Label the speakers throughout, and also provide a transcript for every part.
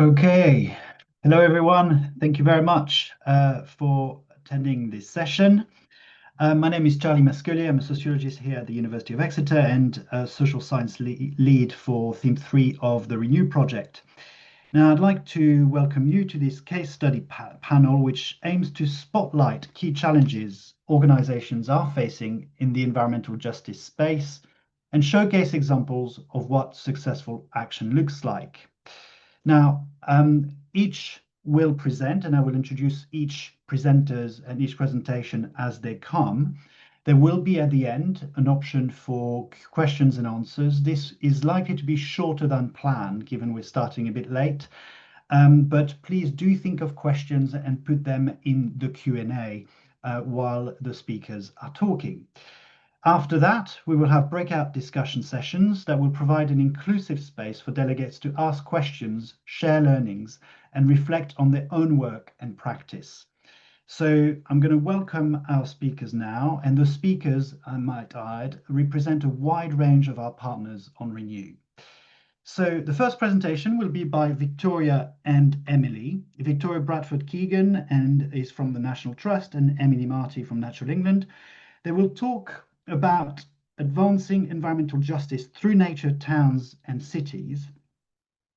Speaker 1: Okay, hello everyone. Thank you very much for attending this session. My name is Charlie Masquelier. I'm a sociologist here at the University of Exeter and a social science lead for theme 3 of the Renew project. Now, I'd like to welcome you to this case study panel, which aims to spotlight key challenges organizations are facing in the environmental justice space and showcase examples of what successful action looks like. Now, each will present, and I will introduce each presenters and each presentation as they come. There will be at the end an option for questions and answers. This is likely to be shorter than planned, given we're starting a bit late. But please do think of questions and put them in the Q&A while the speakers are talking. After that, we will have breakout discussion sessions that will provide an inclusive space for delegates to ask questions, share learnings, and reflect on their own work and practice. So I'm going to welcome our speakers now, and the speakers, I might add, represent a wide range of our partners on Renew. So the first presentation will be by Victoria and Emily. Victoria Bradford-Keegan and is from the National Trust, and Emily Martey from Natural England. They will talk about advancing environmental justice through nature, towns and cities.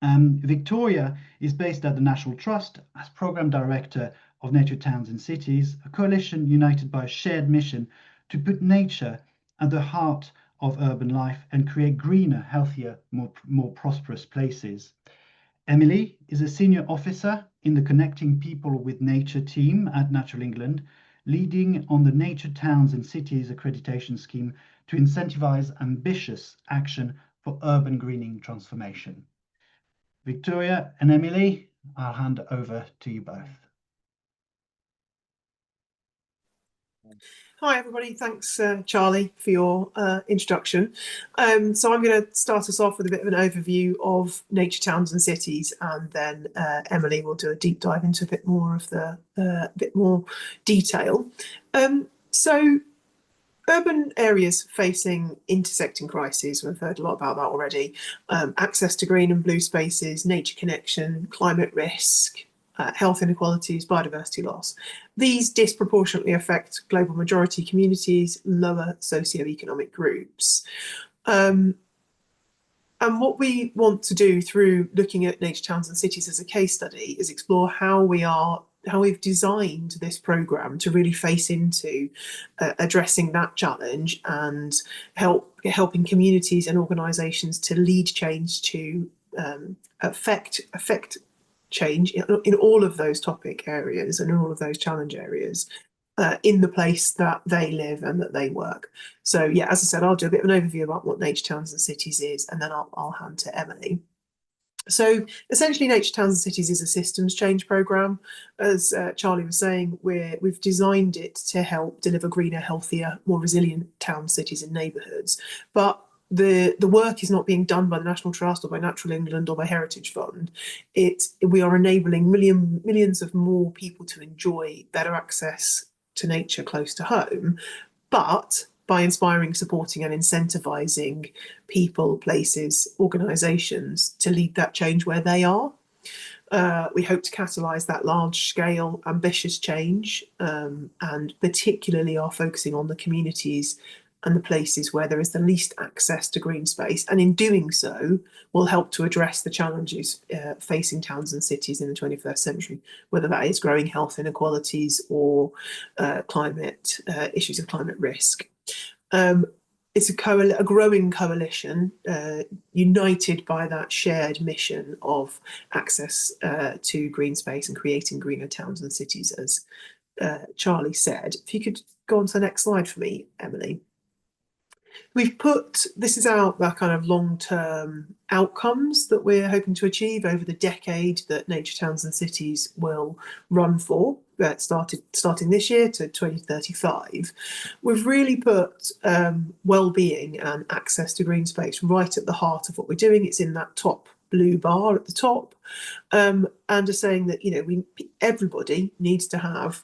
Speaker 1: Victoria is based at the National Trust as Programme Director of Nature, Towns and Cities, a coalition united by a shared mission to put nature at the heart of urban life and create greener, healthier, more prosperous places. Emily is a senior officer in the Connecting People with Nature team at Natural England, leading on the Nature, Towns and Cities accreditation scheme to incentivize ambitious action for urban greening transformation. Victoria and Emily, I'll hand over to you both.
Speaker 2: Hi everybody, thanks Charlie for your introduction. So I'm going to start us off with a bit of an overview of nature, towns and cities, and then Emily will do a deep dive into a bit more of the bit more detail. So urban areas facing intersecting crises, we've heard a lot about that already. Access to green and blue spaces, nature connection, climate risk, health inequalities, biodiversity loss. These disproportionately affect global majority communities, lower socioeconomic groups. And what we want to do through looking at nature, towns and cities as a case study is explore how we've designed this programme to really face into addressing that challenge and helping communities and organisations to lead change to affect change in all of those topic areas and in all of those challenge areas in the place that they live and that they work. So yeah, as I said, I'll do a bit of an overview about what Nature, Towns and Cities is, and then I'll hand to Emily. So essentially Nature, Towns and Cities is a systems change programme. As Charlie was saying, we've designed it to help deliver greener, healthier, more resilient towns, cities and neighbourhoods. But the work is not being done by the National Trust or by Natural England or by Heritage Fund. We are enabling millions of more people to enjoy better access to nature close to home, but by inspiring, supporting and incentivising people, places, organisations to lead that change where they are. We hope to catalyse that large-scale, ambitious change, and particularly are focusing on the communities and the places where there is the least access to green space, and in doing so will help to address the challenges facing towns and cities in the 21st century, whether that is growing health inequalities or climate issues of climate risk. It's a growing coalition united by that shared mission of access to green space and creating greener towns and cities, as Charlie said. If you could go on to the next slide for me, Emily. This is our kind of long-term outcomes that we're hoping to achieve over the decade that Nature, Towns and Cities will run for, starting this year to 2035. We've really put well-being and access to green space right at the heart of what we're doing. It's in that top blue bar at the top, and are saying that everybody needs to have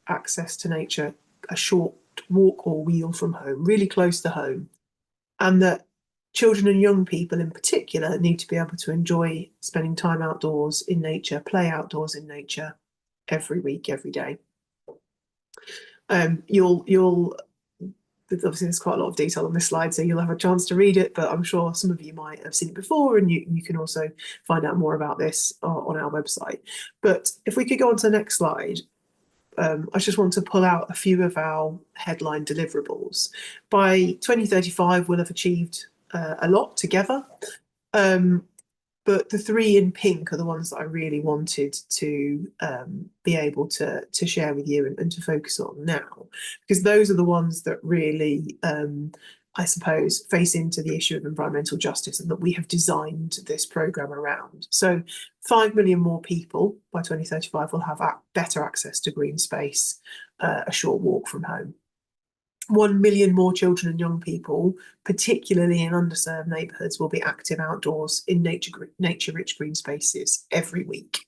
Speaker 2: access to nature, a short walk or wheel from home, really close to home, and that children and young people in particular need to be able to enjoy spending time outdoors in nature, play outdoors in nature every week, every day. You'll obviously there's quite a lot of detail on this slide, so you'll have a chance to read it, but I'm sure some of you might have seen it before, and you can also find out more about this on our website. But if we could go on to the next slide, I just want to pull out a few of our headline deliverables. By 2035, we'll have achieved a lot together. But the three in pink are the ones that I really wanted to be able to share with you and to focus on now, because those are the ones that really, I suppose, face into the issue of environmental justice and that we have designed this programme around. So 5 million more people by 2035 will have better access to green space, a short walk from home. 1 million more children and young people, particularly in underserved neighbourhoods, will be active outdoors in nature-rich green spaces every week.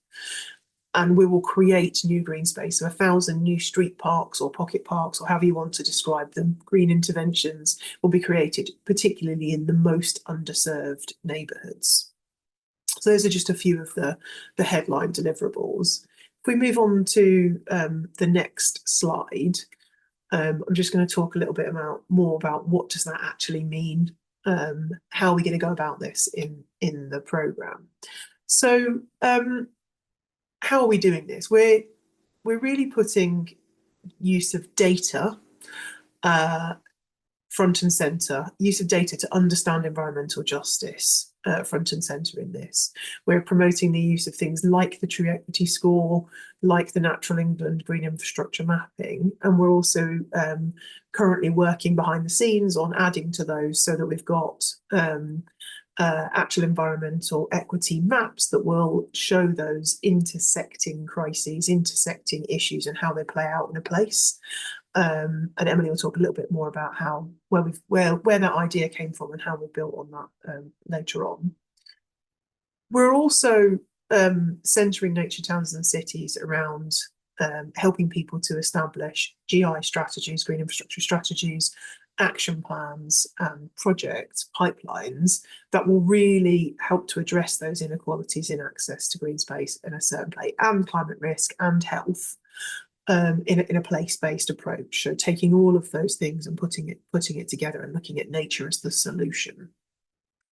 Speaker 2: And we will create new green space, so 1,000 new street parks or pocket parks, or however you want to describe them, green interventions will be created, particularly in the most underserved neighbourhoods. So those are just a few of the headline deliverables. If we move on to the next slide, I'm just going to talk a little bit more about what does that actually mean, how are we going to go about this in the programme. So how are we doing this? We're really putting use of data front and centre, use of data to understand environmental justice front and centre in this. We're promoting the use of things like the True Equity Score, like the Natural England Green Infrastructure Mapping, and we're also currently working behind the scenes on adding to those so that we've got actual environmental equity maps that will show those intersecting crises, intersecting issues and how they play out in a place. And Emily will talk a little bit more about where that idea came from and how we built on that later on. We're also centering nature towns and cities around helping people to establish GI strategies, green infrastructure strategies, action plans and project pipelines that will really help to address those inequalities in access to green space in a certain place, and climate risk and health. In a place-based approach, so taking all of those things and putting it together and looking at nature as the solution,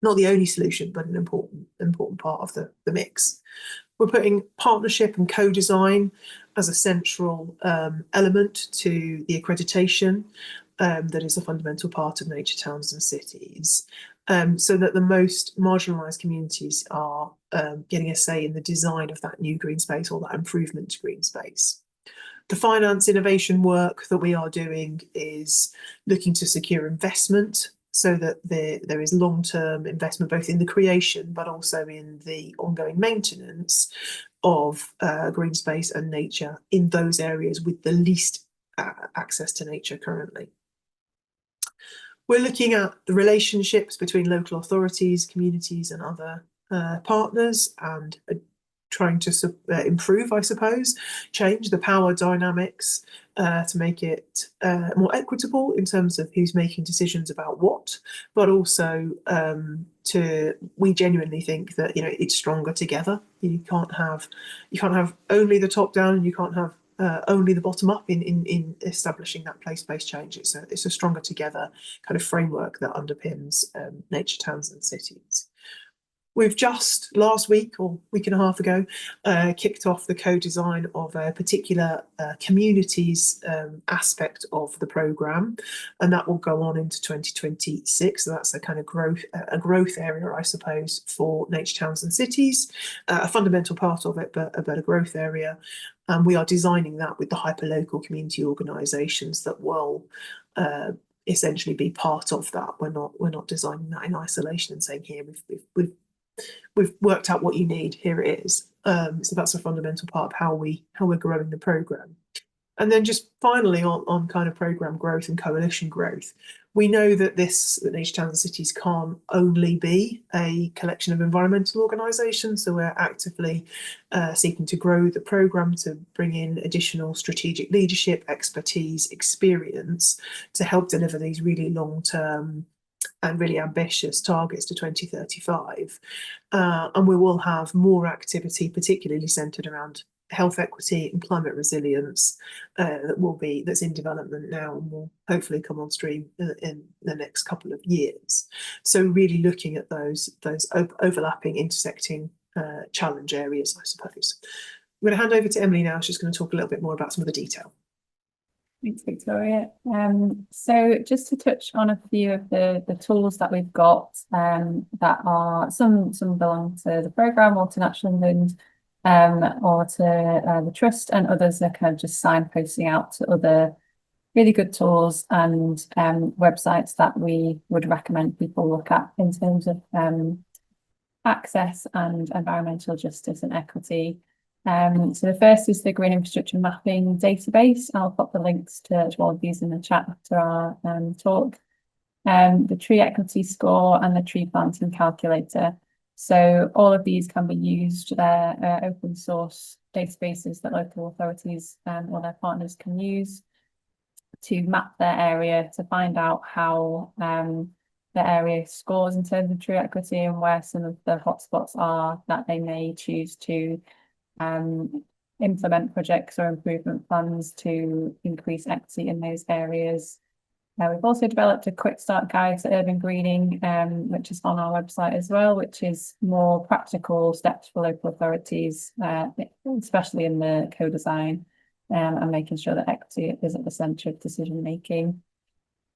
Speaker 2: not the only solution, but an important part of the mix. We're putting partnership and co-design as a central element to the accreditation that is a fundamental part of nature towns and cities, so that the most marginalised communities are getting a say in the design of that new green space or that improvement to green space. The finance innovation work that we are doing is looking to secure investment so that there is long-term investment both in the creation but also in the ongoing maintenance of green space and nature in those areas with the least access to nature currently. We're looking at the relationships between local authorities, communities and other partners, and trying to improve, I suppose, change the power dynamics to make it more equitable in terms of who's making decisions about what, but also we genuinely think that it's stronger together. You can't have only the top down, and you can't have only the bottom up in establishing that place-based change. It's a stronger together kind of framework that underpins nature towns and cities. We've just last week or week and a half ago kicked off the co-design of a particular communities aspect of the programme, and that will go on into 2026. So that's a kind of growth area, I suppose, for nature towns and cities, a fundamental part of it, but a growth area. And we are designing that with the hyperlocal community organisations that will essentially be part of that. We're not designing that in isolation and saying, here we've worked out what you need, here it is. So that's a fundamental part of how we're growing the programme. And then just finally on kind of programme growth and coalition growth, we know that Nature Towns and Cities can't only be a collection of environmental organisations, so we're actively seeking to grow the programme to bring in additional strategic leadership, expertise, experience to help deliver these really long-term and really ambitious targets to 2035. And we will have more activity, particularly centred around health equity and climate resilience, that's in development now and will hopefully come on stream in the next couple of years. So really looking at those overlapping, intersecting challenge areas, I suppose. I'm going to hand over to Emily now. She's going to talk a little bit more about some of the detail.
Speaker 3: Thanks, Victoria. So just to touch on a few of the tools that we've got, that are some belong to the programme or to National England, or to the Trust, and others are kind of just signposting out to other really good tools and websites that we would recommend people look at in terms of access and environmental justice and equity. So the first is the Green Infrastructure Mapping database. I'll pop the links to all of these in the chat after our talk. The Tree Equity Score and the Tree Planting Calculator. So all of these can be used. They're open source databases that local authorities or their partners can use to map their area, to find out how the area scores in terms of tree equity and where some of the hotspots are that they may choose to implement projects or improvement plans to increase equity in those areas. We've also developed a quick start guide to urban greening, which is on our website as well, which is more practical steps for local authorities, especially in the co-design, and making sure that equity is at the centre of decision making.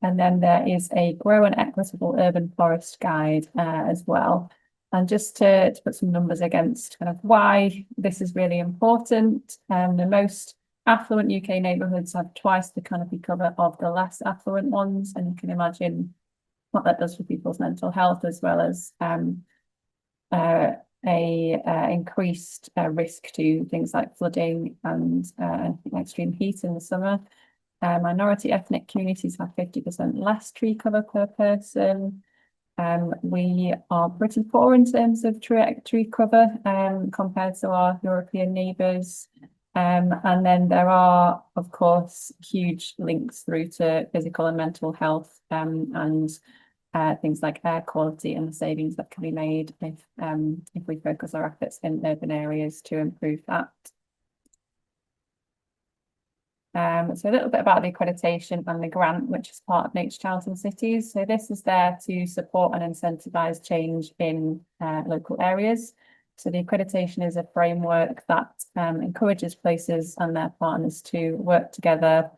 Speaker 3: And then there is a Grow an Equitable Urban Forest Guide as well. And just to put some numbers against kind of why this is really important, the most affluent UK neighbourhoods have twice the canopy cover of the less affluent ones, and you can imagine what that does for people's mental health, as well as increased risk to things like flooding and extreme heat in the summer. Minority ethnic communities have 50% less tree cover per person. We are pretty poor in terms of tree cover compared to our European neighbours. And then there are, of course, huge links through to physical and mental health, and things like air quality and the savings that can be made if we focus our efforts in urban areas to improve that. So a little bit about the accreditation and the grant, which is part of Nature Towns and Cities. So this is there to support and incentivise change in local areas. So the accreditation is a framework that encourages places and their partners to work together,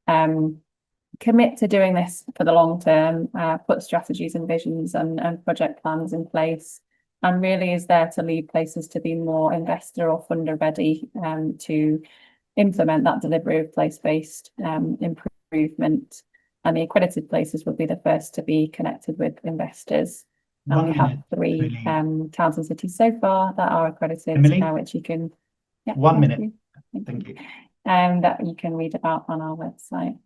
Speaker 3: commit to doing this for the long term, put strategies and visions and project plans in place, and really is there to lead places to be more investor or funder ready to implement that delivery of place-based improvement. And the accredited places will be the first to be connected with investors. And we have 3 towns and cities so far that are accredited,
Speaker 1: Emily?
Speaker 3: Which you can... Yeah,
Speaker 1: 1 minute. Thank you.
Speaker 3: That you can read about on our website.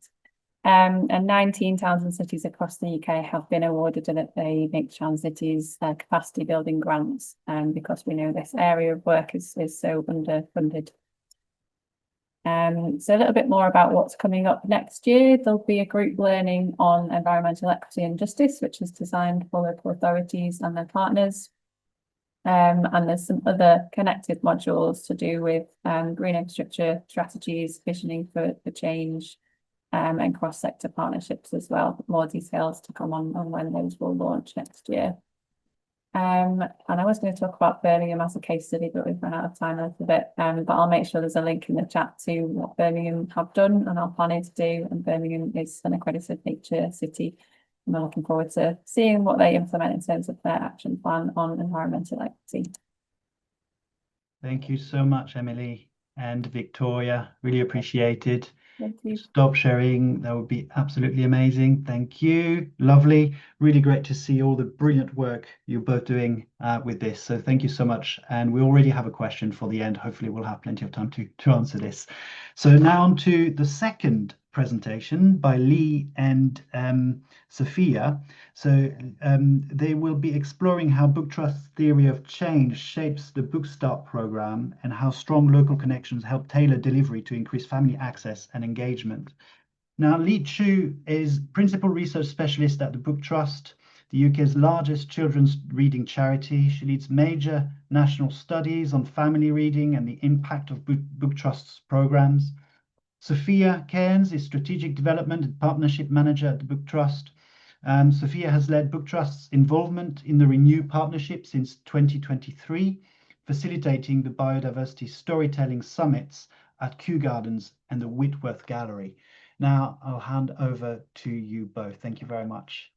Speaker 3: And 19 towns and cities across the UK have been awarded the Nature Towns Cities capacity building grants, because we know this area of work is so underfunded. So a little bit more about what's coming up next year. There'll be a group learning on environmental equity and justice, which is designed for local authorities and their partners. And there's some other connected modules to do with green infrastructure strategies, visioning for change, and cross-sector partnerships as well. More details to come on when those will launch next year. And I was going to talk about Birmingham as a case study, but we've run out of time a little bit. But I'll make sure there's a link in the chat to what Birmingham have done and are planning to do. And Birmingham is an accredited nature city. And we're looking forward to seeing what they implement in terms of their action plan on environmental equity.
Speaker 1: Thank you so much, Emily and Victoria. Really appreciate it.
Speaker 3: Thank you.
Speaker 1: Stop sharing. That would be absolutely amazing. Thank you. Lovely. Really great to see all the brilliant work you're both doing with this. So thank you so much. And we already have a question for the end. Hopefully we'll have plenty of time to answer this. So now on to the second presentation by Lee and Sofia. So they will be exploring how BookTrust's theory of change shapes the Bookstart program and how strong local connections help tailor delivery to increase family access and engagement. Now, Lee Chu is Principal Research Specialist at the BookTrust, the UK's largest children's reading charity. She leads major national studies on family reading and the impact of BookTrust's programs. Sofia Cairns is Strategic Development and Partnership Manager at the BookTrust. Sofia has led BookTrust's involvement in the Renew Partnership since 2023, facilitating the Biodiversity Storytelling Summits at Kew Gardens and the Whitworth Gallery. Now I'll hand over to you both. Thank you very much.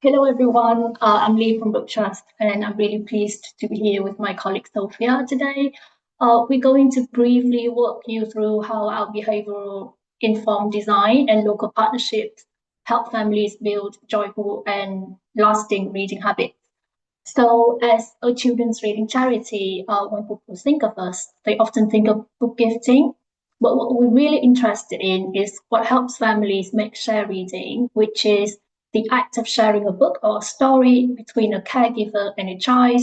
Speaker 4: Hello everyone, I'm Lee from BookTrust and I'm really pleased to be here with my colleague Sofia today. We're going to briefly walk you through how our behavioral informed design and local partnerships help families build joyful and lasting reading habits. So as a children's reading charity, when people think of us, they often think of book gifting. But what we're really interested in is what helps families make share reading, which is the act of sharing a book or a story between a caregiver and a child.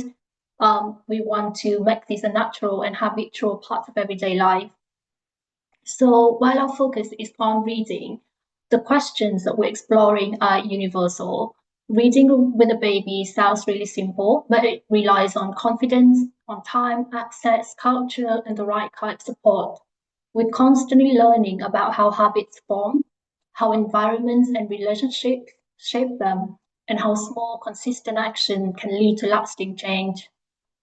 Speaker 4: We want to make this a natural and habitual part of everyday life. So while our focus is on reading, the questions that we're exploring are universal. Reading with a baby sounds really simple, but it relies on confidence, on time, access, culture, and the right kind of support. We're constantly learning about how habits form, how environments and relationships shape them, and how small, consistent action can lead to lasting change.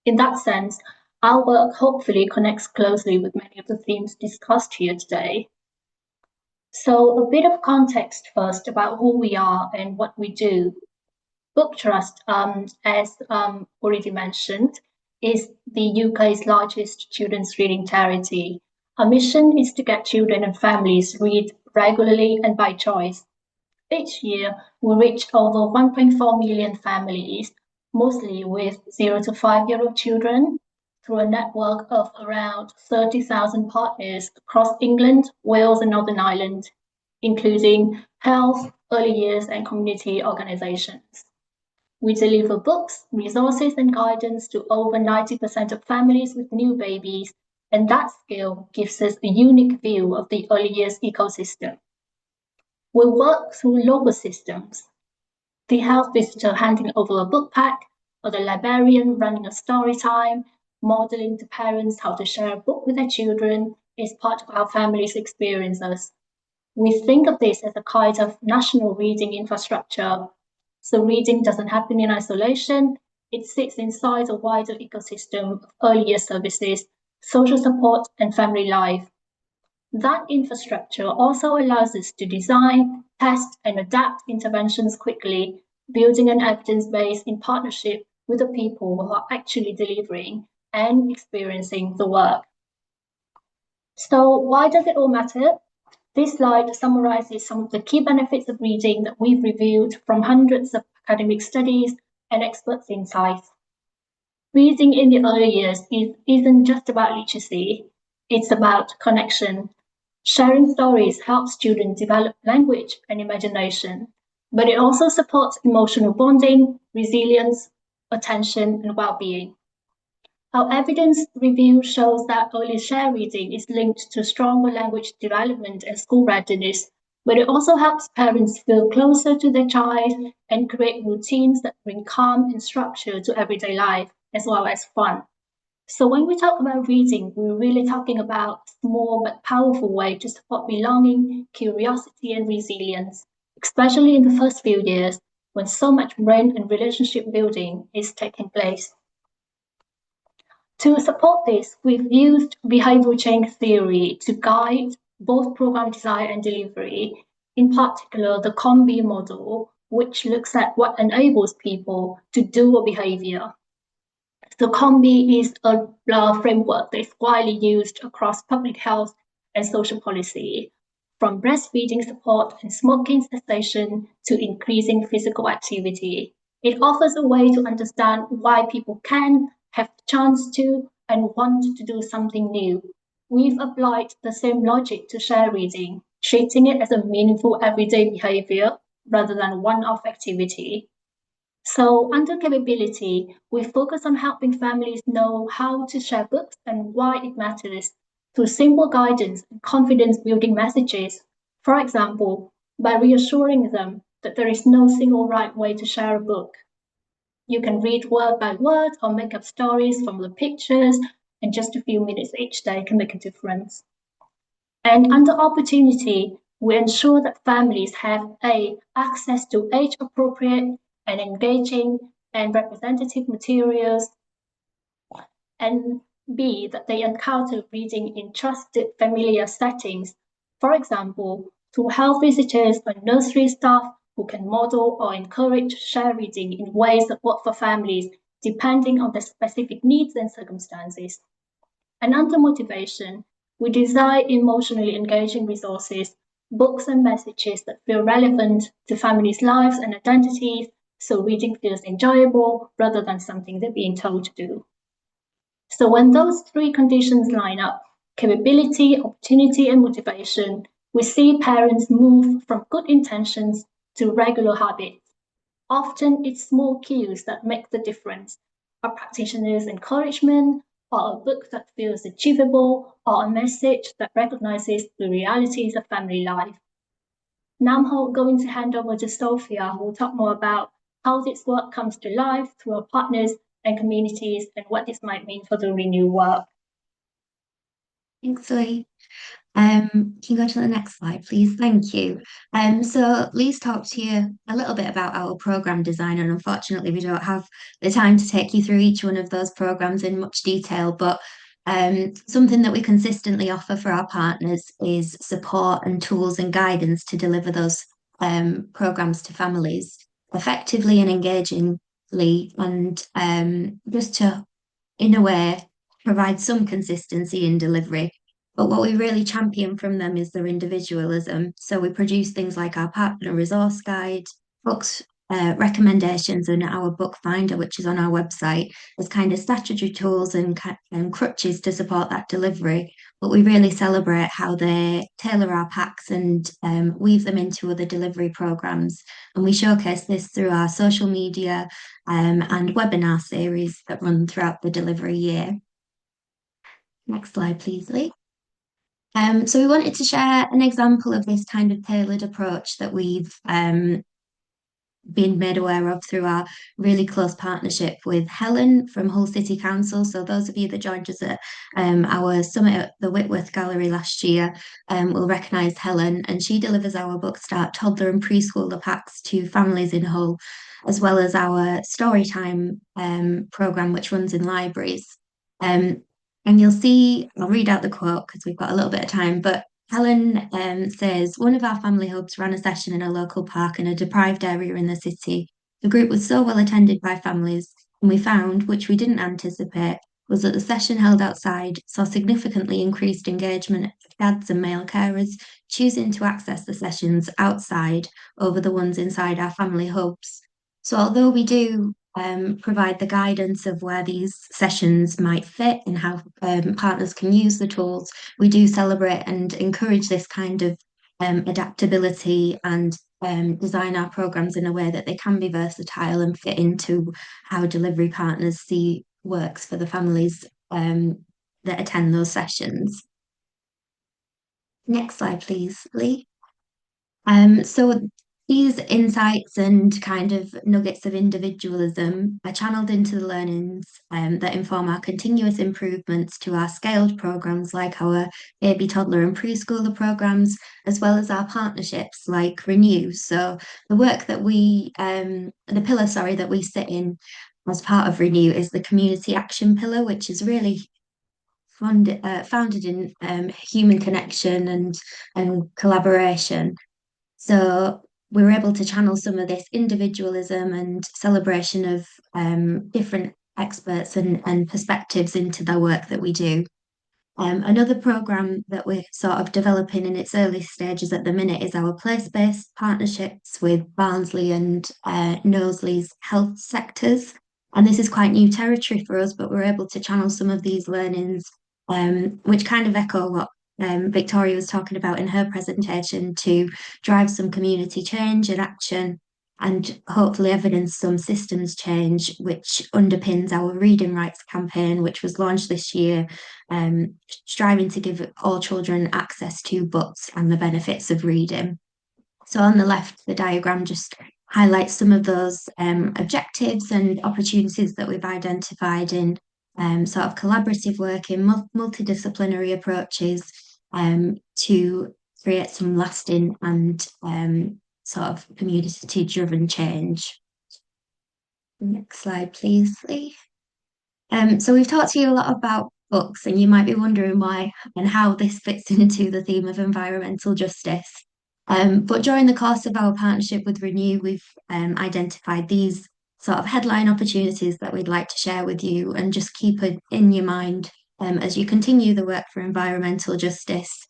Speaker 4: In that sense, our work hopefully connects closely with many of the themes discussed here today. So a bit of context first about who we are and what we do. BookTrust, as already mentioned, is the UK's largest children's reading charity. Our mission is to get children and families read regularly and by choice. Each year, we reach over 1.4 million families, mostly with 0 to 5-year-old children, through a network of around 30,000 partners across England, Wales, and Northern Ireland, including health, early years, and community organisations. We deliver books, resources, and guidance to over 90% of families with new babies, and that scale gives us a unique view of the early years ecosystem. We work through local systems, the health visitor handing over a book pack, or the librarian running a story time, modelling to parents how to share a book with their children is part of how families experience us. We think of this as a kind of national reading infrastructure. So reading doesn't happen in isolation, it sits inside a wider ecosystem of early years services, social support, and family life. That infrastructure also allows us to design, test, and adapt interventions quickly, building an evidence base in partnership with the people who are actually delivering and experiencing the work. So why does it all matter? This slide summarizes some of the key benefits of reading that we've reviewed from hundreds of academic studies and experts' insights. Reading in the early years isn't just about literacy, it's about connection. Sharing stories helps students develop language and imagination, but it also supports emotional bonding, resilience, attention, and well-being. Our evidence review shows that early share reading is linked to stronger language development and school readiness, but it also helps parents feel closer to their child and create routines that bring calm and structure to everyday life, as well as fun. So when we talk about reading, we're really talking about a small but powerful way to support belonging, curiosity, and resilience, especially in the first few years when so much brain and relationship building is taking place. To support this, we've used behavioral change theory to guide both program design and delivery, in particular the COM-B model, which looks at what enables people to do a behavior. The COM-B is a framework that is widely used across public health and social policy, from breastfeeding support and smoking cessation to increasing physical activity. It offers a way to understand why people can, have the chance to, and want to do something new. We've applied the same logic to share reading, treating it as a meaningful everyday behavior rather than a one-off activity. So under capability, we focus on helping families know how to share books and why it matters through simple guidance and confidence-building messages. For example, by reassuring them that there is no single right way to share a book. You can read word by word or make up stories from the pictures, and just a few minutes each day can make a difference. And under opportunity, we ensure that families have access to age-appropriate and engaging and representative materials, and B, that they encounter reading in trusted familiar settings. For example, to health visitors or nursery staff who can model or encourage share reading in ways that work for families, depending on their specific needs and circumstances. And under motivation, we design emotionally engaging resources, books and messages that feel relevant to families' lives and identities, so reading feels enjoyable rather than something they're being told to do. So when those three conditions line up, capability, opportunity, and motivation, we see parents move from good intentions to regular habits. Often it's small cues that make the difference: a practitioner's encouragement, or a book that feels achievable, or a message that recognizes the realities of family life. Now I'm going to hand over to Sofia, who will talk more about how this work comes to life through our partners and communities, and what this might mean for the Renew work.
Speaker 5: Thanks, Lee. Can you go to the next slide, please? Thank you. So Lee's talked to you a little bit about our program design, and unfortunately we don't have the time to take you through each one of those programs in much detail, but something that we consistently offer for our partners is support and tools and guidance to deliver those programs to families effectively and engagingly, and just to, in a way, provide some consistency in delivery. But what we really champion from them is their individualism. So we produce things like our partner resource guide, books, recommendations, and our book finder, which is on our website, as kind of statutory tools and crutches to support that delivery. But we really celebrate how they tailor our packs and weave them into other delivery programs. And we showcase this through our social media and webinar series that run throughout the delivery year. Next slide, please, Lee. So we wanted to share an example of this kind of tailored approach that we've been made aware of through our really close partnership with Helen from Hull City Council. So those of you that joined us at our summit at the Whitworth Gallery last year will recognise Helen, and she delivers our Bookstart toddler and preschooler packs to families in Hull, as well as our Storytime programme, which runs in libraries. And you'll see, I'll read out the quote because we've got a little bit of time, but Helen says, one of our family hubs ran a session in a local park in a deprived area in the city. The group was so well attended by families, and we found, which we didn't anticipate, was that the session held outside saw significantly increased engagement of dads and male carers choosing to access the sessions outside over the ones inside our family hubs. So although we do provide the guidance of where these sessions might fit and how partners can use the tools, we do celebrate and encourage this kind of adaptability and design our programs in a way that they can be versatile and fit into how delivery partners see works for the families that attend those sessions. Next slide, please, Lee. So these insights and kind of nuggets of individualism are channeled into the learnings that inform our continuous improvements to our scaled programs like our baby, toddler and preschooler programs, as well as our partnerships like Renew. So the work that the pillar, that we sit in as part of Renew is the community action pillar, which is really founded in human connection and collaboration. So we were able to channel some of this individualism and celebration of different experts and perspectives into the work that we do. Another programme that we're sort of developing in its early stages at the minute is our place-based partnerships with Barnsley and Knowsley's health sectors. And this is quite new territory for us, but we're able to channel some of these learnings, which kind of echo what Victoria was talking about in her presentation, to drive some community change and action and hopefully evidence some systems change, which underpins our Reading Rights campaign, which was launched this year, striving to give all children access to books and the benefits of reading. So on the left, the diagram just highlights some of those objectives and opportunities that we've identified in sort of collaborative work in multidisciplinary approaches to create some lasting and sort of community-driven change. Next slide, please, Lee. So we've talked to you a lot about books, and you might be wondering why and how this fits into the theme of environmental justice. But during the course of our partnership with Renew, we've identified these sort of headline opportunities that we'd like to share with you, and just keep it in your mind as you continue the work for environmental justice.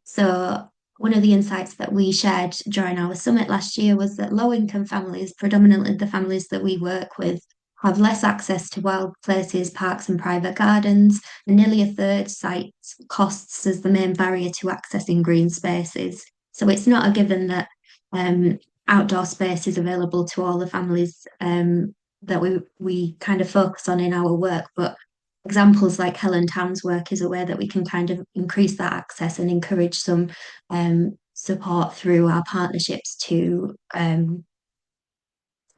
Speaker 5: So one of the insights that we shared during our summit last year was that low-income families, predominantly the families that we work with, have less access to wild places, parks and private gardens, and nearly a third cite costs as the main barrier to accessing green spaces. So it's not a given that outdoor space is available to all the families that we kind of focus on in our work, but examples like Helen Town's work is a way that we can kind of increase that access and encourage some support through our partnerships to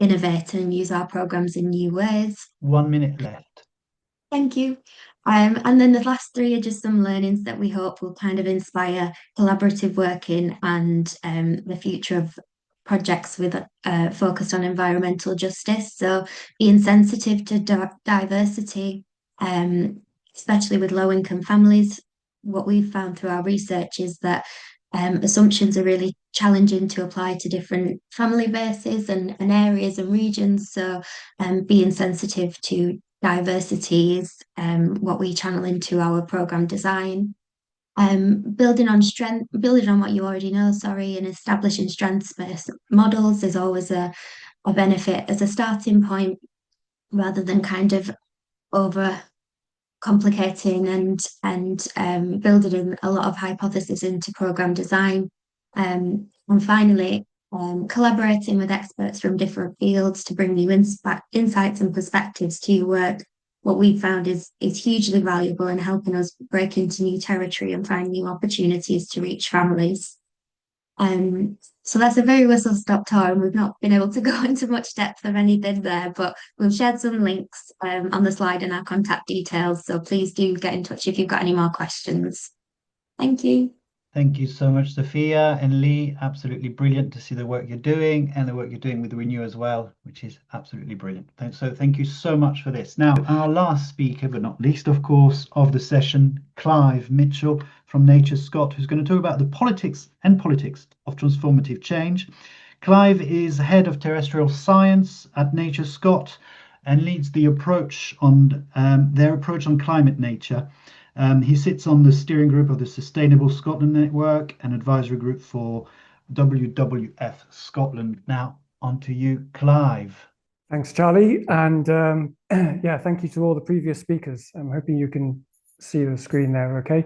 Speaker 5: innovate and use our programs in new ways.
Speaker 1: 1 minute left.
Speaker 5: Thank you. And then the last three are just some learnings that we hope will kind of inspire collaborative working and the future of projects with focused on environmental justice. So being sensitive to diversity, especially with low-income families. What we've found through our research is that assumptions are really challenging to apply to different family bases and areas and regions. So being sensitive to diversity is what we channel into our program design. Building on what you already know, and establishing strengths-based models is always a benefit as a starting point, rather than kind of over complicating and building in a lot of hypotheses into program design. And finally, collaborating with experts from different fields to bring new insights and perspectives to your work. What we've found is hugely valuable in helping us break into new territory and find new opportunities to reach families. So that's a very whistle-stop tour, and we've not been able to go into much depth of anything there, but we've shared some links on the slide and our contact details, so please do get in touch if you've got any more questions. Thank you.
Speaker 1: Thank you so much, Sophia and Lee. Absolutely brilliant to see the work you're doing and the work you're doing with Renew as well, which is absolutely brilliant. So thank you so much for this. Now, our last speaker, but not least, of course, of the session, Clive Mitchell from Nature Scott, who's going to talk about the politics of transformative change. Clive is head of terrestrial science at Nature Scott and leads the approach on their approach on climate nature. He sits on the steering group of the Sustainable Scotland Network and advisory group for WWF Scotland. Now, on to you, Clive.
Speaker 6: Thanks, Charlie. And yeah, thank you to all the previous speakers. I'm hoping you can see the screen there, okay?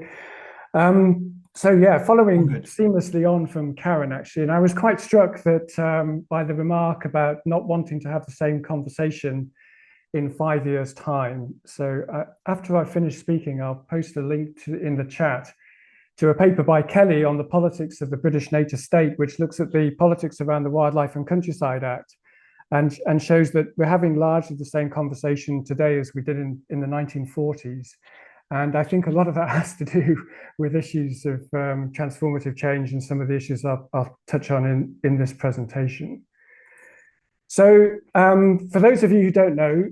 Speaker 6: So yeah, following seamlessly on from Karen, actually, and I was quite struck that by the remark about not wanting to have the same conversation in 5 years' time. So after I finish speaking, I'll post a link in the chat to a paper by Kelly on the politics of the British nature state, which looks at the politics around the Wildlife and Countryside Act and shows that we're having largely the same conversation today as we did in the 1940s. And I think a lot of that has to do with issues of transformative change and some of the issues I'll touch on in this presentation. So for those of you who don't know,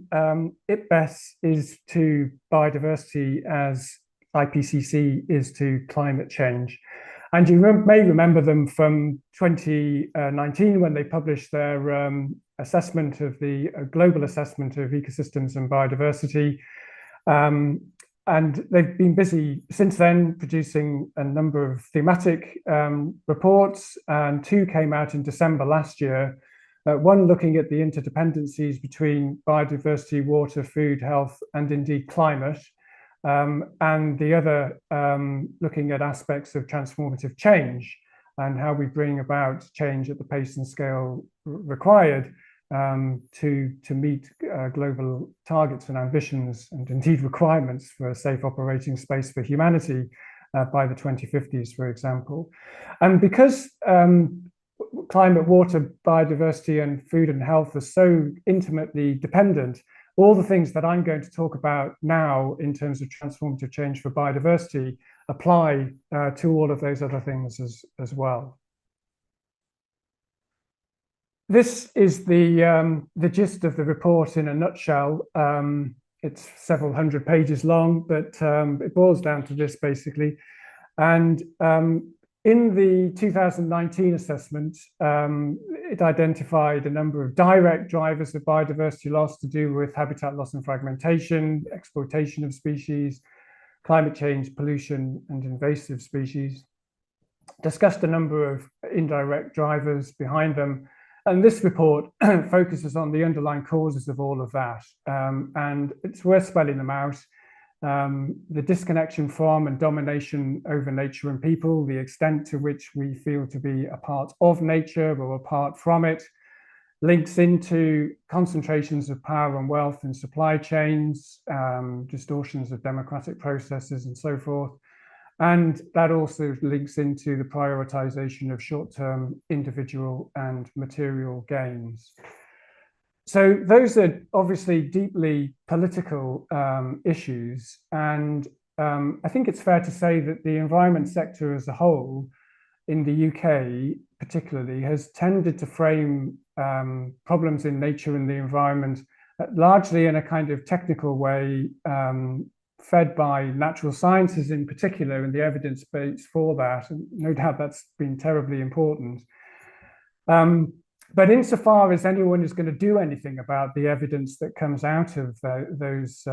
Speaker 6: IPBES is to biodiversity as IPCC is to climate change. And you may remember them from 2019 when they published their assessment of the global assessment of ecosystems and biodiversity. And they've been busy since then producing a number of thematic reports, and two came out in December last year. One looking at the interdependencies between biodiversity, water, food, health, and indeed climate, and the other looking at aspects of transformative change and how we bring about change at the pace and scale required to meet global targets and ambitions and indeed requirements for a safe operating space for humanity by the 2050s, for example. And because climate, water, biodiversity, and food and health are so intimately dependent. All the things that I'm going to talk about now in terms of transformative change for biodiversity apply to all of those other things as well. This is the gist of the report in a nutshell. It's several hundred pages long, but it boils down to this basically. And in the 2019 assessment, it identified a number of direct drivers of biodiversity loss to do with habitat loss and fragmentation, exploitation of species, climate change, pollution, and invasive species. Discussed a number of indirect drivers behind them. And this report focuses on the underlying causes of all of that. And it's worth spelling them out. The disconnection from and domination over nature and people, the extent to which we feel to be a part of nature or apart from it, links into concentrations of power and wealth in supply chains, distortions of democratic processes and so forth. And that also links into the prioritization of short-term individual and material gains. So those are obviously deeply political issues. And I think it's fair to say that the environment sector as a whole in the UK particularly has tended to frame problems in nature and the environment largely in a kind of technical way, fed by natural sciences in particular and the evidence base for that. And no doubt that's been terribly important. But insofar as anyone is going to do anything about the evidence that comes out of those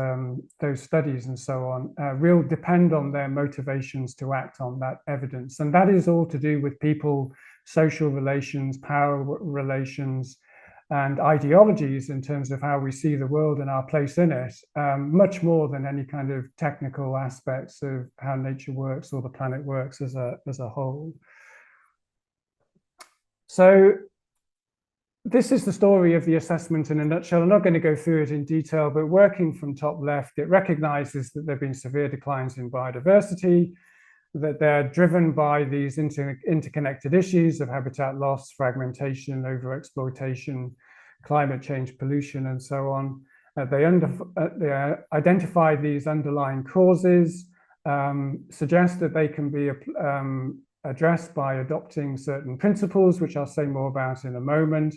Speaker 6: studies and so on, will depend on their motivations to act on that evidence. And that is all to do with people, social relations, power relations, and ideologies in terms of how we see the world and our place in it, much more than any kind of technical aspects of how nature works or the planet works as a whole. So this is the story of the assessment in a nutshell. I'm not going to go through it in detail, but working from top left, it recognizes that there have been severe declines in biodiversity, that they're driven by these interconnected issues of habitat loss, fragmentation, overexploitation, climate change, pollution, and so on. They identify these underlying causes, suggest that they can be addressed by adopting certain principles, which I'll say more about in a moment,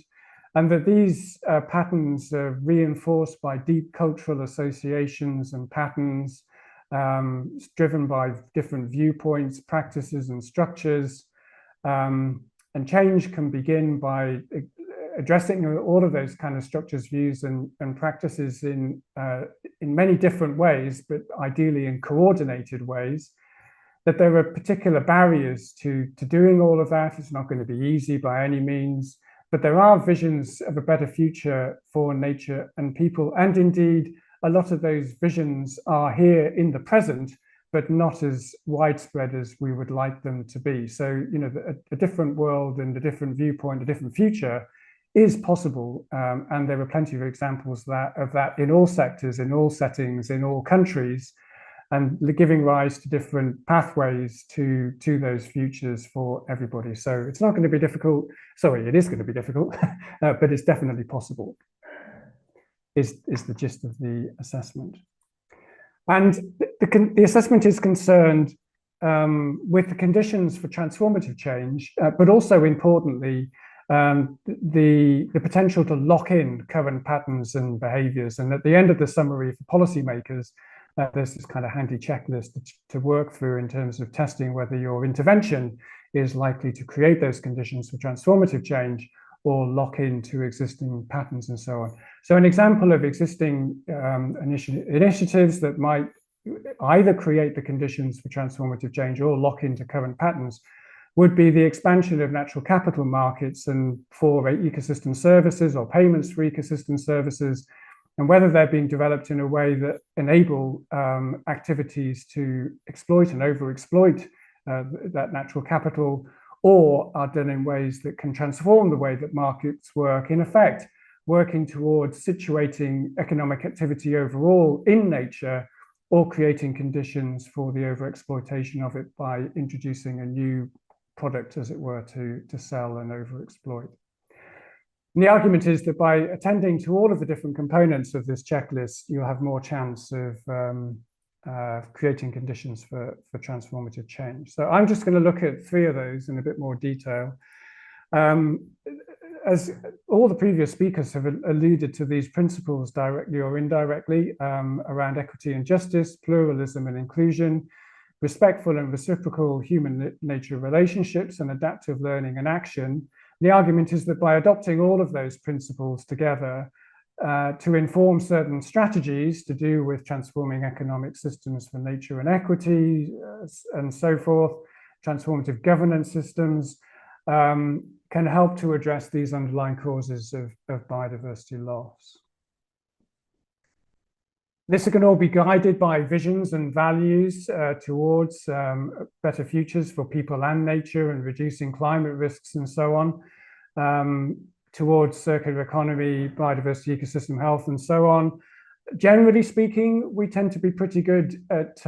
Speaker 6: and that these patterns are reinforced by deep cultural associations and patterns, driven by different viewpoints, practices, and structures. And change can begin by addressing all of those kind of structures, views, and practices in many different ways, but ideally in coordinated ways. That there are particular barriers to doing all of that. It's not going to be easy by any means, but there are visions of a better future for nature and people, and indeed, a lot of those visions are here in the present, but not as widespread as we would like them to be. So, you know, a different world and a different viewpoint, a different future is possible. And there are plenty of examples of that in all sectors, in all settings, in all countries, and giving rise to different pathways to those futures for everybody. So it's not going to be difficult. Sorry, it is going to be difficult, but it's definitely possible. Is the gist of the assessment. And the assessment is concerned with the conditions for transformative change, but also importantly, the potential to lock in current patterns and behaviors. And at the end of the summary for policymakers, there's this kind of handy checklist to work through in terms of testing whether your intervention is likely to create those conditions for transformative change or lock into existing patterns and so on. So an example of existing initiatives that might either create the conditions for transformative change or lock into current patterns would be the expansion of natural capital markets and for ecosystem services or payments for ecosystem services, and whether they're being developed in a way that enable activities to exploit and overexploit that natural capital, or are done in ways that can transform the way that markets work, in effect, working towards situating economic activity overall in nature, or creating conditions for the overexploitation of it by introducing a new product, as it were, to sell and overexploit. And the argument is that by attending to all of the different components of this checklist, you'll have more chance of creating conditions for transformative change. So I'm just going to look at 3 of those in a bit more detail. As all the previous speakers have alluded to these principles directly or indirectly around equity and justice, pluralism and inclusion, respectful and reciprocal human nature relationships, and adaptive learning and action. The argument is that by adopting all of those principles together to inform certain strategies to do with transforming economic systems for nature and equity and so forth, transformative governance systems, can help to address these underlying causes of biodiversity loss. This can all be guided by visions and values towards better futures for people and nature, and reducing climate risks and so on, towards circular economy, biodiversity, ecosystem health, and so on. Generally speaking, we tend to be pretty good at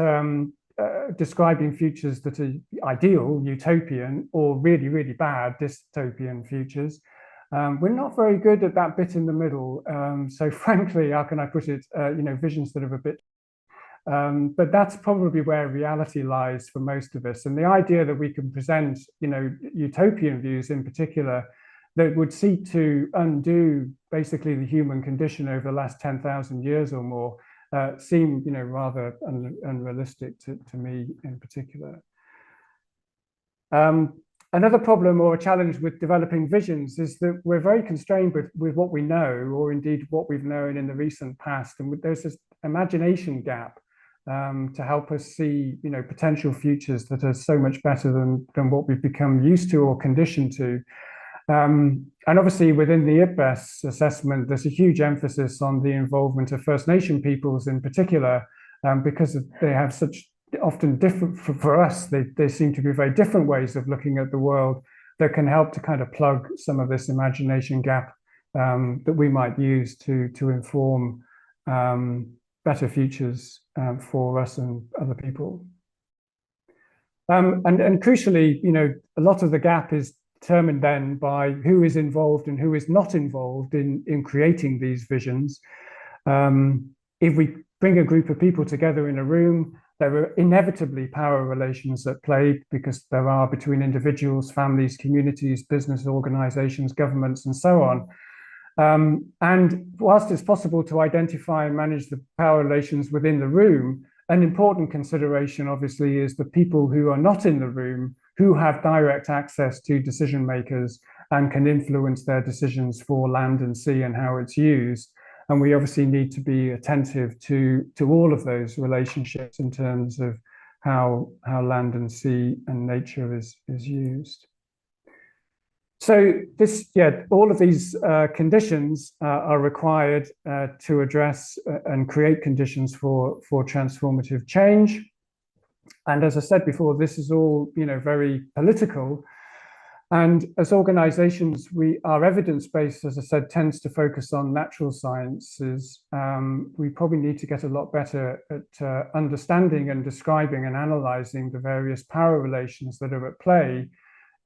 Speaker 6: describing futures that are ideal, utopian, or really, really bad, dystopian futures. We're not very good at that bit in the middle. So frankly, how can I put it, visions that are a bit, but that's probably where reality lies for most of us. And the idea that we can present, utopian views in particular, that would seek to undo basically the human condition over the last 10,000 years or more, seem, rather unrealistic to me in particular. Another problem or a challenge with developing visions is that we're very constrained with what we know, or indeed what we've known in the recent past. And there's this imagination gap to help us see, potential futures that are so much better than what we've become used to or conditioned to. And obviously within the IPBES assessment, there's a huge emphasis on the involvement of First Nation peoples in particular, because they have such often different, for us, they seem to be very different ways of looking at the world that can help to kind of plug some of this imagination gap that we might use to inform better futures for us and other people. And crucially, a lot of the gap is determined then by who is involved and who is not involved in creating these visions. If we bring a group of people together in a room, there are inevitably power relations at play, because there are between individuals, families, communities, business organizations, governments, and so on. And whilst it's possible to identify and manage the power relations within the room, an important consideration, obviously, is the people who are not in the room, who have direct access to decision makers and can influence their decisions for land and sea and how it's used. And we obviously need to be attentive to all of those relationships in terms of how land and sea and nature is used. So all of these conditions are required to address and create conditions for transformative change. And as I said before, this is all very political. And as organizations, our evidence base, as I said, tends to focus on natural sciences. We probably need to get a lot better at understanding and describing and analyzing the various power relations that are at play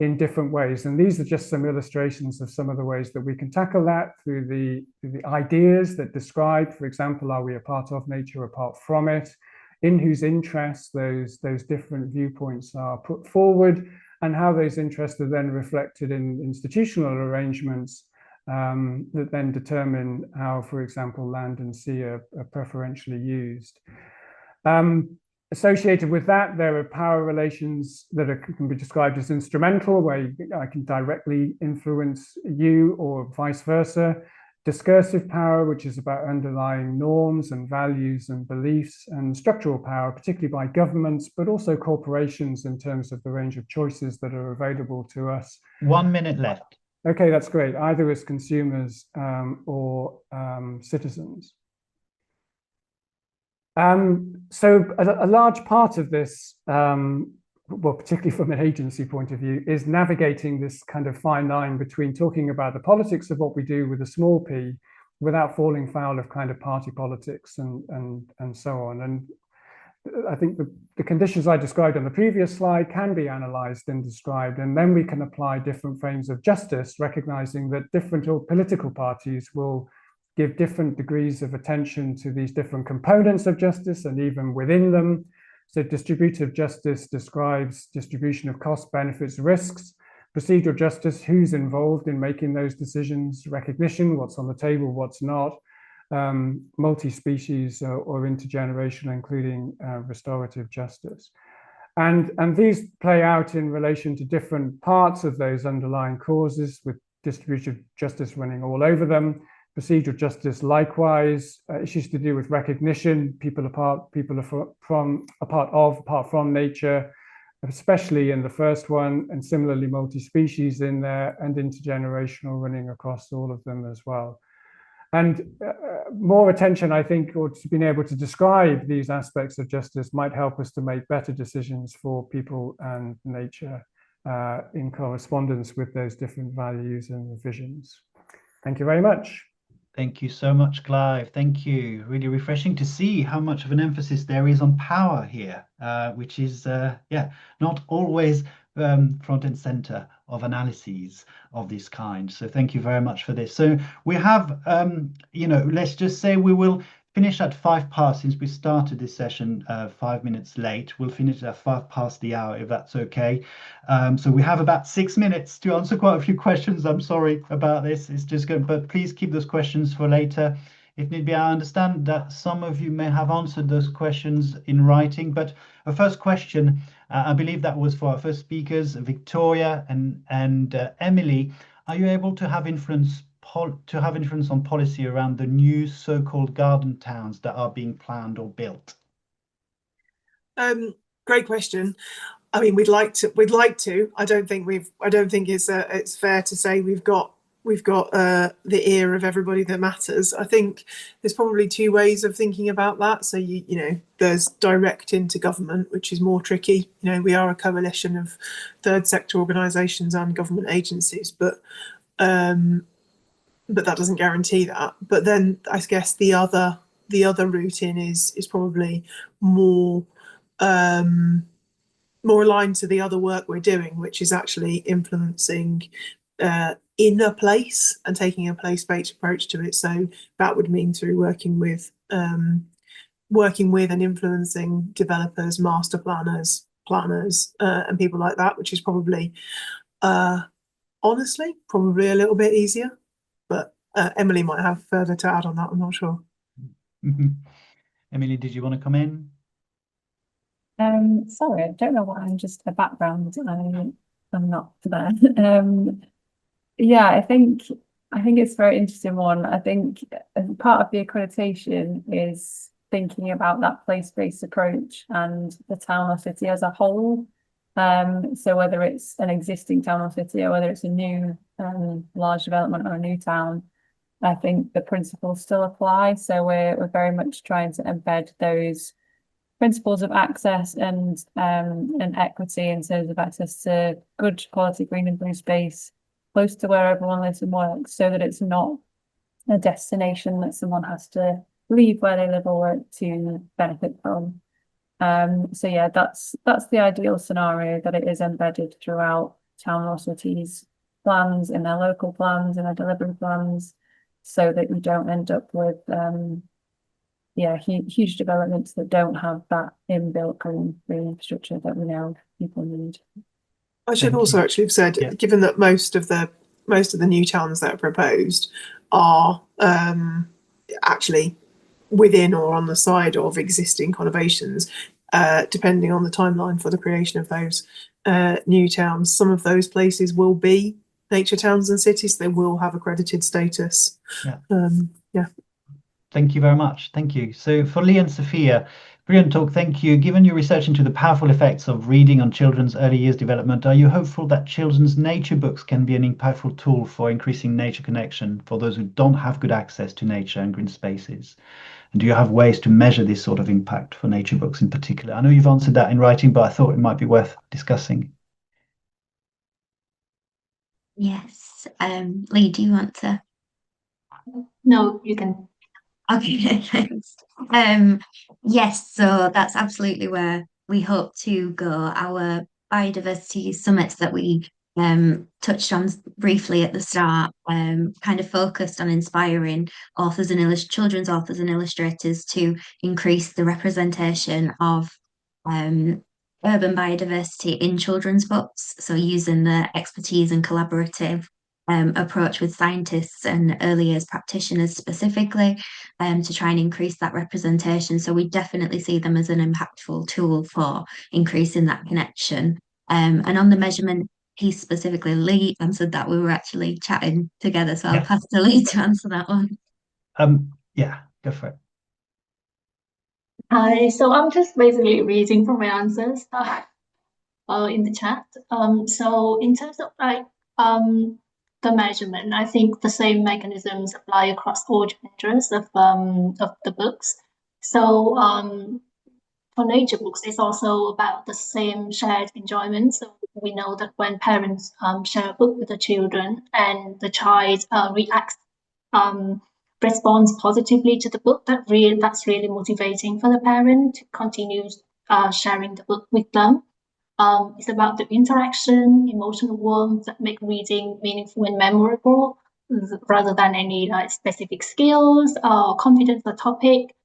Speaker 6: in different ways. And these are just some illustrations of some of the ways that we can tackle that through the ideas that describe, for example, are we a part of nature, apart from it, in whose interests those different viewpoints are put forward, and how those interests are then reflected in institutional arrangements that then determine how, for example, land and sea are preferentially used. Associated with that, there are power relations that can be described as instrumental, where I can directly influence you or vice versa. Discursive power, which is about underlying norms and values and beliefs, and structural power, particularly by governments, but also corporations in terms of the range of choices that are available to us.
Speaker 1: 1 minute left.
Speaker 6: Okay, that's great. Either as consumers or citizens. So a large part of this, well, particularly from an agency point of view, is navigating this kind of fine line between talking about the politics of what we do with a small p, without falling foul of kind of party politics and so on. And I think the conditions I described on the previous slide can be analysed and described, and then we can apply different frames of justice, recognising that different political parties will give different degrees of attention to these different components of justice and even within them. So distributive justice describes distribution of costs, benefits, risks. Procedural justice, who's involved in making those decisions, recognition, what's on the table, what's not. Multi-species or intergenerational, including restorative justice. And these play out in relation to different parts of those underlying causes, with distributive justice running all over them. Procedural justice, likewise, issues to do with recognition, people apart from nature, especially in the first one, and similarly multi-species in there, and intergenerational running across all of them as well. And more attention, I think, or to being able to describe these aspects of justice might help us to make better decisions for people and nature in correspondence with those different values and visions. Thank you very much.
Speaker 1: Thank you so much, Clive. Thank you. Really refreshing to see how much of an emphasis there is on power here, which is, not always front and center of analyses of this kind. So thank you very much for this. So we have, let's just say we will finish at 5 past, since we started this session 5 minutes late. We'll finish at 5 past the hour, if that's okay. So we have about 6 minutes to answer quite a few questions. I'm sorry about this. It's just good, but please keep those questions for later if need be. I understand that some of you may have answered those questions in writing, but a first question, I believe that was for our first speakers, Victoria and Emily. Are you able to have influence on policy around the new so-called garden towns that are being planned or built?
Speaker 2: Great question. I mean, we'd like to. I don't think it's fair to say we've got the ear of everybody that matters. I think there's probably 2 ways of thinking about that. So there's direct into government, which is more tricky. We are a coalition of third sector organisations and government agencies, but that doesn't guarantee that. But then I guess the other route in is probably more aligned to the other work we're doing, which is actually influencing in a place and taking a place-based approach to it. So that would mean through working with and influencing developers, master planners, and people like that, which is probably honestly probably a little bit easier. But Emily might have further to add on that. I'm not sure.
Speaker 1: Emily, did you want to come in?
Speaker 3: Sorry, I don't know why. I'm just a background. I'm not there. Yeah, I think it's a very interesting one. I think part of the accreditation is thinking about that place-based approach and the town or city as a whole. So whether it's an existing town or city or whether it's a new large development or a new town, I think the principles still apply. So we're very much trying to embed those principles of access and equity in terms of access to good quality green and blue space close to where everyone lives and works, so that it's not a destination that someone has to leave where they live or work to benefit from. So yeah, that's the ideal scenario, that it is embedded throughout town or cities plans, in their local plans, in their delivery plans, so that we don't end up with huge developments that don't have that inbuilt green infrastructure that we know people need.
Speaker 2: I should also actually have said, given that most of the new towns that are proposed are actually within or on the side of existing conurbations, depending on the timeline for the creation of those new towns, some of those places will be nature towns and cities. They will have accredited status.
Speaker 1: Thank you very much. Thank you. So for Lee and Sofia, brilliant talk. Thank you. Given your research into the powerful effects of reading on children's early years development, are you hopeful that children's nature books can be an impactful tool for increasing nature connection for those who don't have good access to nature and green spaces? And do you have ways to measure this sort of impact for nature books in particular? I know you've answered that in writing, but I thought it might be worth discussing.
Speaker 5: Yes. Lee, do you want to?
Speaker 4: No, you can.
Speaker 5: Okay, thanks. Yes, so that's absolutely where we hope to go. Our biodiversity summits that we touched on briefly at the start, kind of focused on inspiring authors and children's authors and illustrators to increase the representation of urban biodiversity in children's books. So using the expertise and collaborative approach with scientists and early years practitioners specifically to try and increase that representation. So we definitely see them as an impactful tool for increasing that connection. And on the measurement piece specifically, Lee answered that. We were actually chatting together, so I'll pass to Lee to answer that one.
Speaker 1: Yeah, go for it.
Speaker 4: Hi, so I'm just basically reading from my answers in the chat. So in terms of the measurement, I think the same mechanisms apply across all genres of the books. So for nature books, it's also about the same shared enjoyment. So we know that when parents share a book with the children and the child reacts, responds positively to the book, that's really motivating for the parent to continue sharing the book with them. It's about the interaction, emotional warmth that make reading meaningful and memorable, rather than any specific skills or confidence or topic.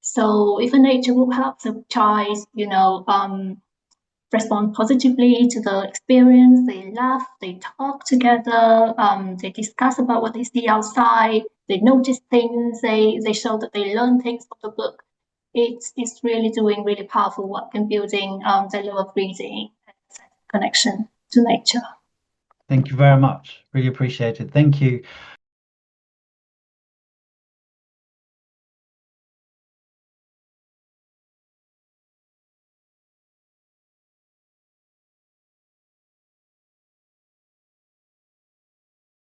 Speaker 4: So if a nature book helps a child, respond positively to the experience, they laugh, they talk together, they discuss about what they see outside, they notice things, they show that they learn things from the book. It's really doing really powerful work in building their love of reading and connection to nature.
Speaker 1: Thank you very much. Really appreciate it. Thank you.